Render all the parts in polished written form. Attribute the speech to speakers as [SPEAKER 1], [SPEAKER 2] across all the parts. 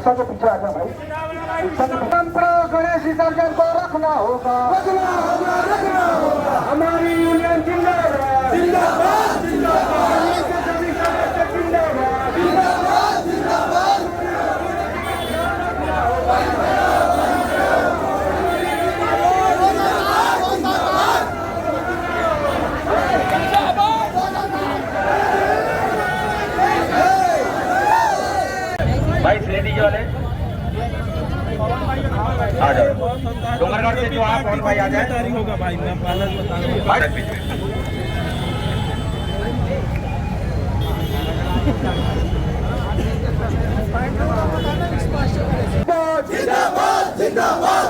[SPEAKER 1] Rickshaw के पीछे आ जा भाई। रिक्शा के पीछे गणेश विसर्जन को रखना होगा, रखना होगा। हमारी यूनियन जिंदाबाद, जिंदाबाद, जिंदाबाद, जिंदाबाद, जिंदाबाद, जिंदाबाद।
[SPEAKER 2] भाई लेडीज वाले आ जाओ, डोंगरगढ़ से जो आप कौन भाई आ जाए होगा भाई, मैं पालन बता रहा हूँ।
[SPEAKER 1] जिंदाबाद, जिंदाबाद,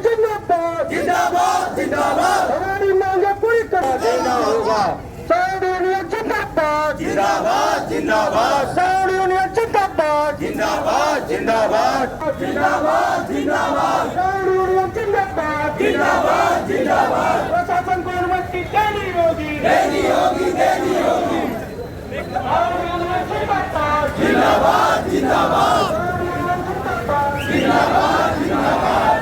[SPEAKER 1] जिंदाबाद, जिंदाबाद, जिंदाबाद। हमारी मांगे पूरी कर देना होगा। जिंदाबाद, जिंदाबाद, जिंदाबाद, जिंदाबाद, जिंदाबाद, जिंदाबाद, जिंदाबाद, जिंदाबाद, जिंदाबाद, जिंदाबाद, जिंदाबाद। प्रशासन को अनुमति देनी होगी, देनी होगी, देनी होगी। जिंदाबाद, जिंदाबाद, जिंदाबाद, जिंदाबाद।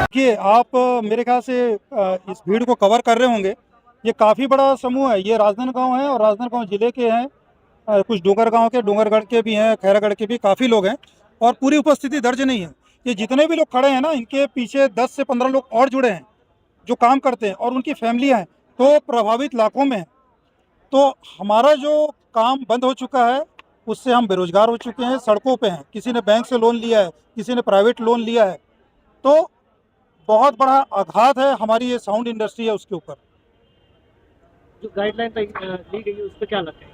[SPEAKER 3] देखिए, आप मेरे ख्याल से इस भीड़ को कवर कर रहे होंगे। ये काफ़ी बड़ा समूह है। ये राजनांदगांव है और राजनांदगांव जिले के हैं, कुछ डोंगरगांव के, डोंगरगढ़ के भी हैं, खैरागढ़ के भी काफ़ी लोग हैं और पूरी उपस्थिति दर्ज नहीं है। ये जितने भी लोग खड़े हैं ना, इनके पीछे 10 से 15 लोग और जुड़े हैं जो काम करते हैं और उनकी फैमिलियाँ हैं, तो प्रभावित इलाकों में हैं। तो हमारा जो काम बंद हो चुका है, उससे हम बेरोजगार हो चुके हैं, सड़कों पे हैं। किसी ने बैंक से लोन लिया है, किसी ने प्राइवेट लोन लिया है। तो बहुत बड़ा आघात है हमारी ये साउंड इंडस्ट्री है उसके ऊपर।
[SPEAKER 4] जो गाइडलाइन ली गई है उस पर क्या लगता है?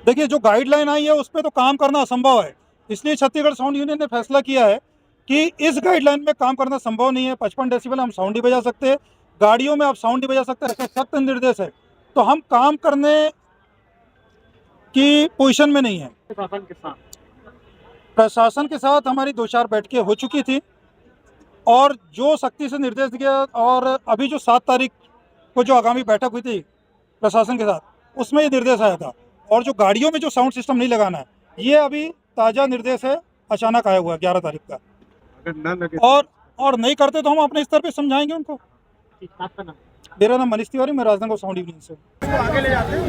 [SPEAKER 3] देखिए, जो गाइडलाइन आई है उस पर तो काम करना असंभव है। इसलिए छत्तीसगढ़ साउंड यूनियन ने फैसला किया है कि इस गाइडलाइन में काम करना संभव नहीं है। 55 डेसिबल हम साउंड नहीं बजा सकते, गाड़ियों में आप साउंड नहीं बजा सकते, ऐसा सख्त निर्देश है। तो हम काम करने की पोजीशन में नहीं है। प्रशासन के साथ हमारी 2-4 बैठकें हो चुकी थी और जो सख्ती से निर्देश दिया, और अभी जो 7 तारीख को जो आगामी बैठक हुई थी प्रशासन के साथ, उसमें ये निर्देश आया था। और जो गाड़ियों में जो साउंड सिस्टम नहीं लगाना है, ये अभी ताज़ा निर्देश है, अचानक आया हुआ है 11 तारीख का। और नहीं करते तो हम अपने स्तर पे समझाएंगे उनको। मेरा नाम मनीष तिवारी, मैं राजनांदगांव साउंड यूनियन से।
[SPEAKER 1] आगे ले जाते हैं।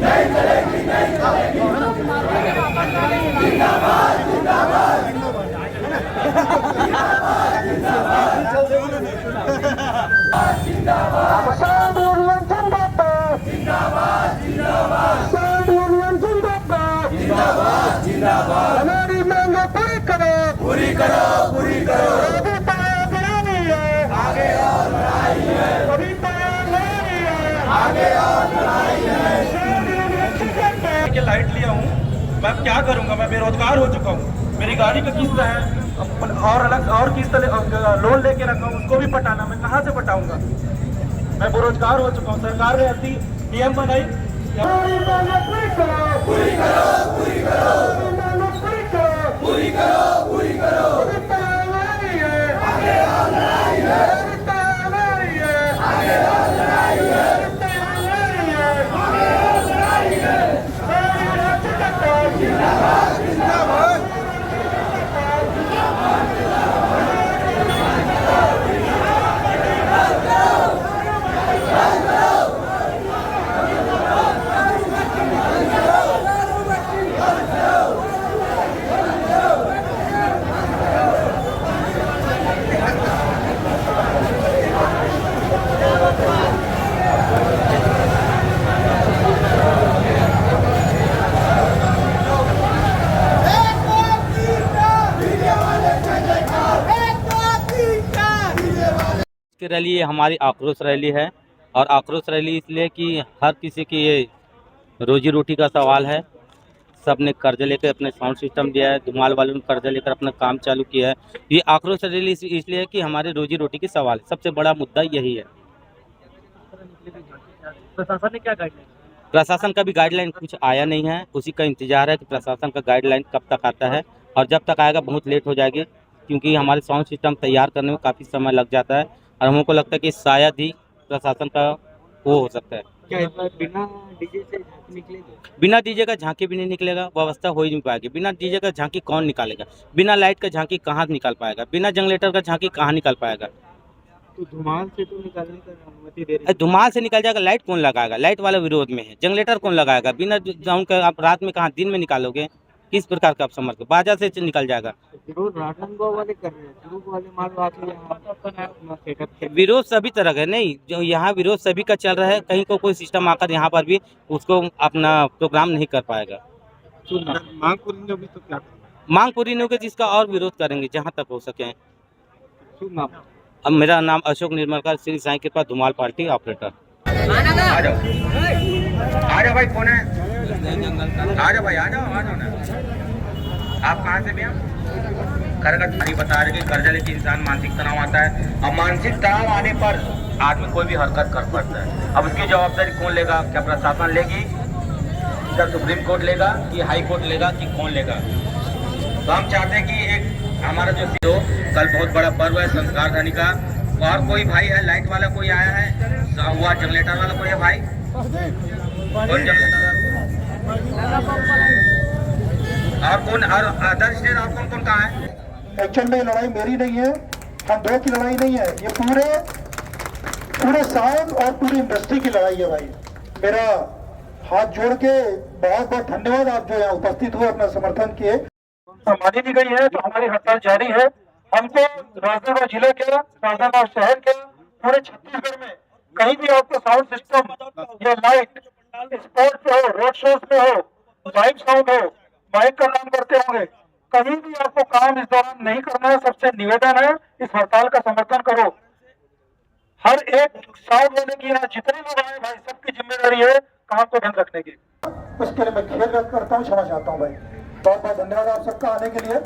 [SPEAKER 1] हमारी मांगे पूरी करो, पूरी करो, पूरी करो। आगे और लड़ाई है, आगे और लड़ाई है।
[SPEAKER 2] लाइट लिया हूँ, मैं क्या करूँगा? मैं बेरोजगार हो चुका हूँ, मेरी गाड़ी का किस्त है और अलग और किस्त लोन लेके रखा हूँ, उसको भी पटाना, मैं कहाँ से पटाऊंगा? मैं बेरोजगार हो चुका हूँ। सरकार ने ऐसी नियम बनाई।
[SPEAKER 1] पूरी करो, पूरी करो, पूरी करो, पूरी करो, पूरी करो। आगे और लड़ाई है, आगे और लड़ाई है, आगे और लड़ाई है। जिंदाबाद, जिंदाबाद,
[SPEAKER 5] रैली हमारी आक्रोश रैली है और आक्रोश रैली इसलिए कि हर किसी की ये रोजी रोटी का सवाल है। सब ने कर्ज लेकर अपने साउंड सिस्टम दिया है, धुमाल वालों ने कर्ज लेकर अपना काम चालू किया है। ये आक्रोश रैली इसलिए कि हमारे रोजी रोटी की सवाल है, सबसे बड़ा मुद्दा यही है।
[SPEAKER 4] प्रशासन ने क्या गाइडलाइन?
[SPEAKER 5] प्रशासन का भी गाइडलाइन कुछ आया नहीं है, उसी का इंतजार है कि प्रशासन का गाइडलाइन कब तक आता है, और जब तक आएगा बहुत लेट हो जाएगी, क्योंकि हमारे साउंड सिस्टम तैयार करने में काफ़ी समय लग जाता है, और हमको लगता है कि शायद ही प्रशासन का वो हो सकता है।
[SPEAKER 4] क्या इस बार बिना डीजे से झांकी निकलेगी?
[SPEAKER 5] बिना डीजे का झांकी भी नहीं निकलेगा, व्यवस्था हो ही नहीं पाएगी। बिना डीजे का झांकी कौन निकालेगा? बिना लाइट का झांकी कहाँ निकाल पाएगा? बिना जनरेटर का झांकी कहाँ निकाल पाएगा?
[SPEAKER 4] तो धुमाल से तो निकालने का अनुमति दे रही
[SPEAKER 5] धुमाल से निकल जाएगा, लाइट कौन लगाएगा? लाइट वाला विरोध में है। जनरेटर कौन लगाएगा? बिना साउंड का आप रात में कहाँ, दिन में निकालोगे? किस प्रकार का आप समझ के बाजा से निकल जाएगा?
[SPEAKER 4] विरोध राजनांदगांव वाले कर रहे हैं, ग्रुप वाले मान लो आप यहाँ सेटअप के
[SPEAKER 5] विरोध सभी तरह का नहीं, जो यहाँ विरोध सभी का चल रहा है, कहीं को कोई सिस्टम आकर यहाँ पर भी उसको अपना प्रोग्राम नहीं कर पाएगा।
[SPEAKER 2] मांग पूरी नहीं होगी तो क्या?
[SPEAKER 5] मांग पूरी नहीं होगी तो इसका और विरोध करेंगे जहाँ तक हो सके।
[SPEAKER 4] शुभ नाम?
[SPEAKER 5] अब मेरा नाम अशोक निर्मलकर, श्री साईं कृपा धुमाल पार्टी ऑपरेटर।
[SPEAKER 2] आ जाओ भाई, कौन है? आ जाओ भाई, आ जाओ ना। आप कहाँ से भी हैं? खरगट नहीं बता रहे कि कर्जा लेके इंसान मानसिक तनाव आता है, अब मानसिक तनाव आने पर आदमी कोई भी हरकत कर पड़ता है। अब उसकी जवाबदारी कौन लेगा? क्या प्रशासन लेगी, क्या सुप्रीम कोर्ट लेगा, कि हाई कोर्ट लेगा, कि कौन लेगा? तो हम चाहते हैं कि एक हमारा जो कल बहुत बड़ा पर्व है संस्कार धनी का, और कोई भाई है लाइट वाला कोई आया है, हुआ जनरेटर वाला कोई है भाई? कौन जनरेटर और कौन, और अदर स्टेट और कौन कौन कहाँ है?
[SPEAKER 1] एक्चुअल में लड़ाई मेरी नहीं है, हम दो की लड़ाई नहीं है, ये पूरे साउंड और पूरी इंडस्ट्री की लड़ाई है भाई। मेरा हाथ जोड़ के बहुत बहुत धन्यवाद, आप जो यहाँ उपस्थित हुए, अपना समर्थन किए। मानी दी गई है तो हमारी हड़ताल जारी है। हमको राजनांदगांव जिले के, राजनांदगांव शहर के, पूरे छत्तीसगढ़ में कहीं भी आपको साउंड सिस्टम या लाइट स्पोर्ट पे हो, रोड शोज पे हो, लाइव साउंड हो, माइक का काम करते होंगे, कहीं भी आपको काम इस दौरान नहीं करना है। सबसे निवेदन है, इस हड़ताल का समर्थन करो। हर एक साउंड लेने की यहाँ जितने लोग आए भाई, सबकी जिम्मेदारी है काम को बंद रखने की। उसके लिए मैं खेल व्यक्त करता हूँ, क्षमा चाहता हूँ भाई। बहुत बहुत धन्यवाद आप सबका आने के लिए।